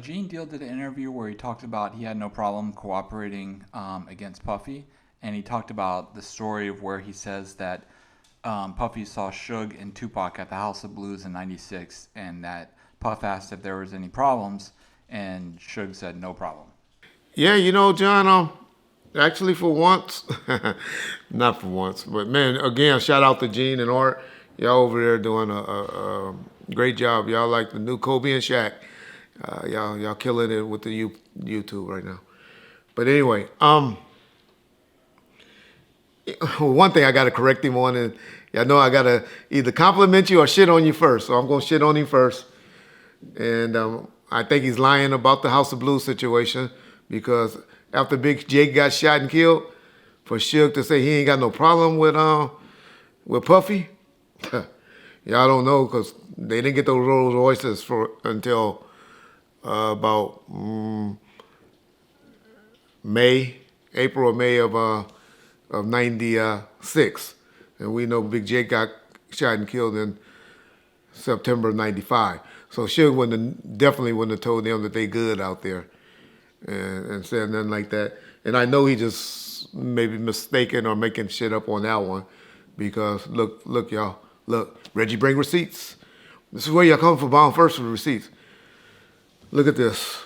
Gene Deal did an interview where he talked about he had no problem cooperating against Puffy, and he talked about the story of where he says that Puffy saw Suge and Tupac at the House of Blues in '96, and that Puff asked if there was any problems, and Suge said no problem. Yeah, John, actually for once, not for once, but man, again, shout out to Gene and Art. Y'all over there doing a great job. Y'all like the new Kobe and Shaq. Y'all killing it with the YouTube right now. But anyway, one thing I got to correct him on, and y'all know I got to either compliment you or shit on you first. So I'm going to shit on him first. And I think he's lying about the House of Blues situation because after Big Jake got shot and killed, for Suge to say he ain't got no problem with Puffy, y'all don't know because they didn't get those Rolls Royces for until about May, April or May of '96, and we know Big Jake got shot and killed in September of '95. So Suge definitely wouldn't have told them that they good out there and said nothing like that. And I know he just maybe mistaken or making shit up on that one because look, y'all, look, Reggie bring receipts. This is where y'all come from bound first with receipts. Look at this.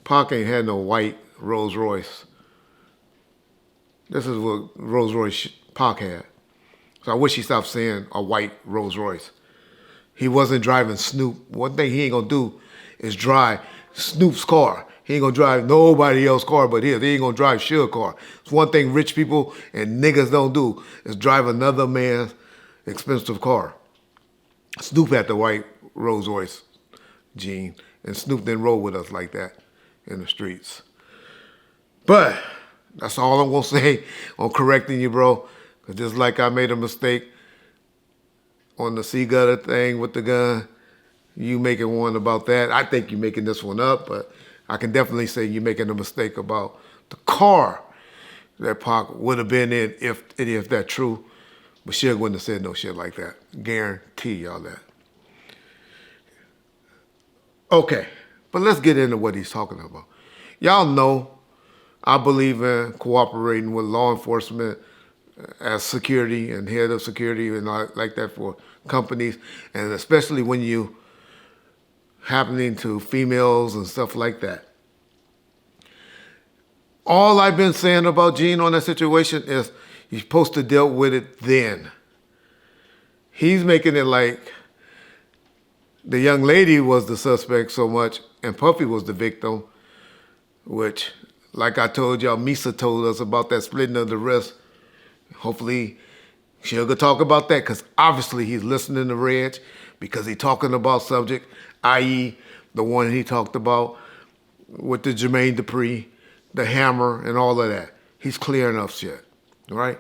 Pac ain't had no white Rolls Royce. This is what Rolls Royce Pac had. So I wish he stopped saying a white Rolls Royce. He wasn't driving Snoop. One thing he ain't gonna do is drive Snoop's car. He ain't gonna drive nobody else's car but his. He ain't gonna drive Suge's car. It's one thing rich people and niggas don't do is drive another man's expensive car. Snoop had the white Rolls Royce, Gene, and Snoop didn't roll with us like that in the streets. But that's all I'm gonna say on correcting you, bro. Cause just like I made a mistake on the sea gutter thing with the gun, you making one about that. I think you're making this one up, but I can definitely say you're making a mistake about the car that Pac would have been in if that's true. But Suge wouldn't have said no shit like that. Guarantee y'all that. Okay, but let's get into what he's talking about. Y'all know I believe in cooperating with law enforcement as security and head of security and like that for companies, and especially when you happening to females and stuff like that. All I've been saying about Gene on that situation is you're supposed to deal with it then. He's making it like the young lady was the suspect so much and Puffy was the victim, which, like I told y'all, Misa told us about that splitting of the wrist. Hopefully she'll go talk about that because obviously he's listening to Reg because he's talking about subject, i.e. the one he talked about with the Jermaine Dupri, the hammer, and all of that. He's clear enough shit, right?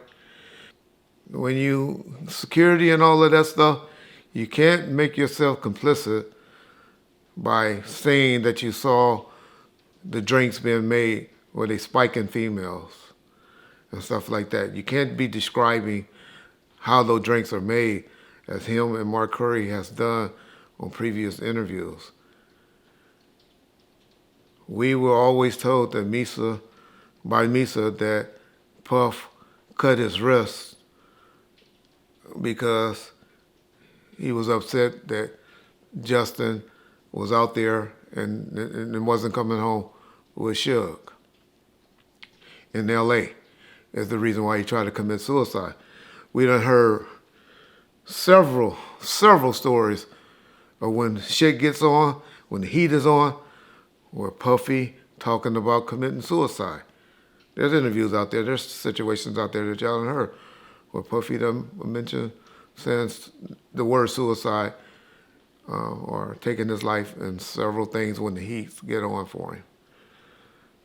When you, security and all of that stuff, you can't make yourself complicit by saying that you saw the drinks being made where they spiking females and stuff like that. You can't be describing how those drinks are made as him and Mark Curry has done on previous interviews. We were always told that by Misa, that Puff cut his wrist because he was upset that Justin was out there and wasn't coming home with Suge in L.A. is the reason why he tried to commit suicide. We done heard several stories of when shit gets on, when the heat is on, where Puffy talking about committing suicide. There's interviews out there, there's situations out there that y'all done heard where Puffy done mentioned saying the word suicide or taking his life and several things when the heat get on for him.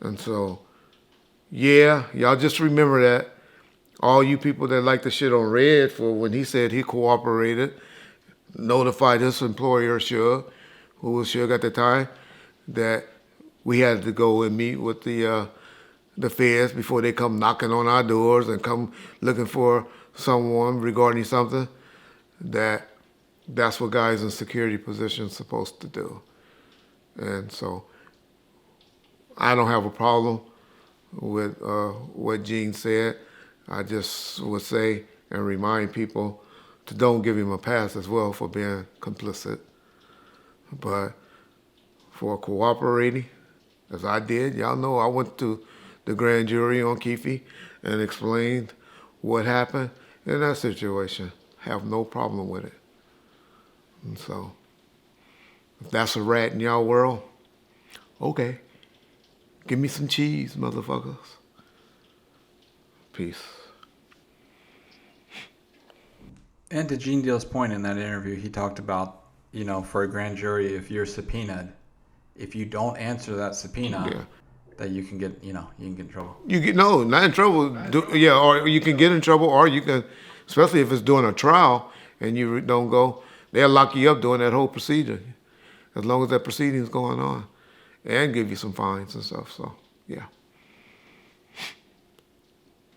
And so, yeah, y'all just remember that. All you people that like to shit on Red for when he said he cooperated, notified his employer, Suge, who was Suge at the time, that we had to go and meet with the feds before they come knocking on our doors and come looking for someone regarding something, that's what guys in security positions supposed to do. And so I don't have a problem with what Gene said. I just would say and remind people to don't give him a pass as well for being complicit. But for cooperating, as I did, y'all know I went to the grand jury on Keefe and explained what happened in that situation. Have no problem with it. And so, if that's a rat in y'all world, okay. Give me some cheese, motherfuckers. Peace. And to Gene Deal's point in that interview, he talked about, for a grand jury, if you're subpoenaed, if you don't answer that subpoena, Yeah. that you can get, you can get in trouble. You get not in trouble. Or you can get in trouble, or you can, especially if it's during a trial and you don't go, they'll lock you up during that whole procedure, as long as that proceeding is going on, and give you some fines and stuff. So yeah.